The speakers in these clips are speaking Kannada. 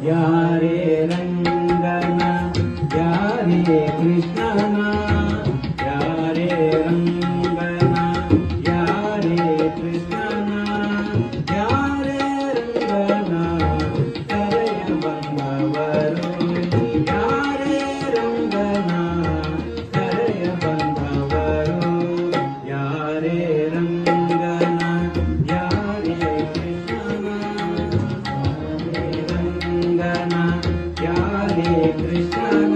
ಯಾರೇ ರಂಗನ ಯಾರೇ ಕೃಷ್ಣನ ಯಾರೇ ರಂಗನ ಯಾರೇ ಕೃಷ್ಣನ ಯಾರೇ ರಂಗನ ಕರೆಯ ಬಂದವರು ಯಾರೇ ರಂಗನ ಕರೆಯ ಬಂದವರು ಯಾರೇ ರಂಗನ ಯಾರೇ ಕೃಷ್ಣನ ಯಾರೇ ಕೃಷ್ಣನ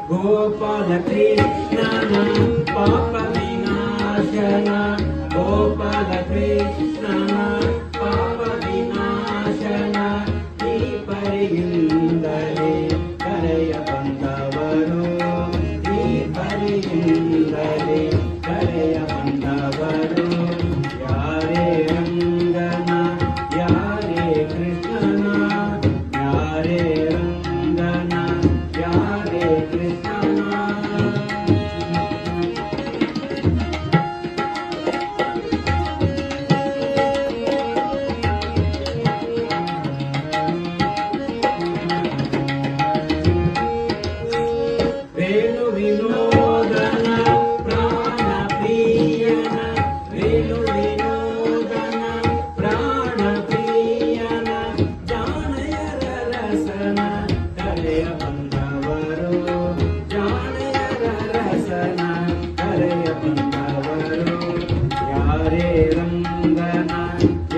ಗೋಪಾಲ ಕೃಷ್ಣನ ಪಾಪ ವಿನಾಶನ ಗೋಪಾಲ ಕೃಷ್ಣನ ಪಾಪ ವಿನಾಶನ ಈ ಪರಿಯಿಂದಲೇ ಕರೆಯ ಬಂದವರು ಈ ಪರಿಯಿಂದಲೇ ಕರೆಯ ಬಂದವರು ಯಾರೇ ರಂಗನ ಯಾರೇ ಕೃಷ್ಣನ ಯಾರೇ ರಂಗನ ಯಾರೇ ಕೃಷ್ಣನ ವೇಣು ವಿನೋದನ ಪ್ರಾಣ ಪ್ರಿಯನ ವೇಣು ವಿನೋದನ ಪ್ರಾಣ ಪ್ರಿಯನ ಜಾಣೆಯರ ರಸನ ಕರೆಯ ಬಂದವರು ಜಾಣೆಯರ ರಸನ ಕರೆಯ ಬಂದವರು ಯಾರೇ ರಂಗನ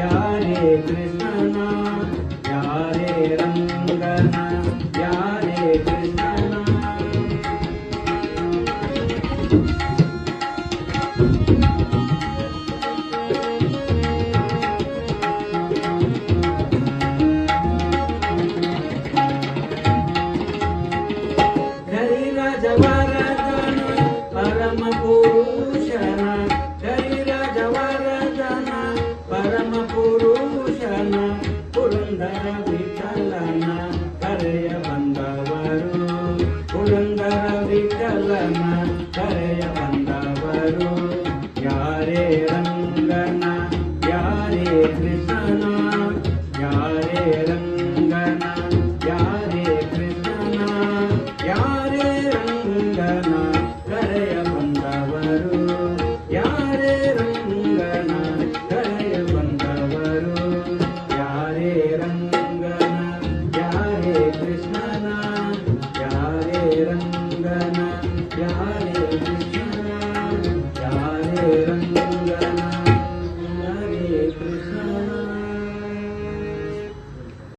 ಯಾರೇ ಕೃಷ್ಣನ ಯಾರೇ ರಂಗನ ಯಾರೇ ಕೃಷ್ಣನ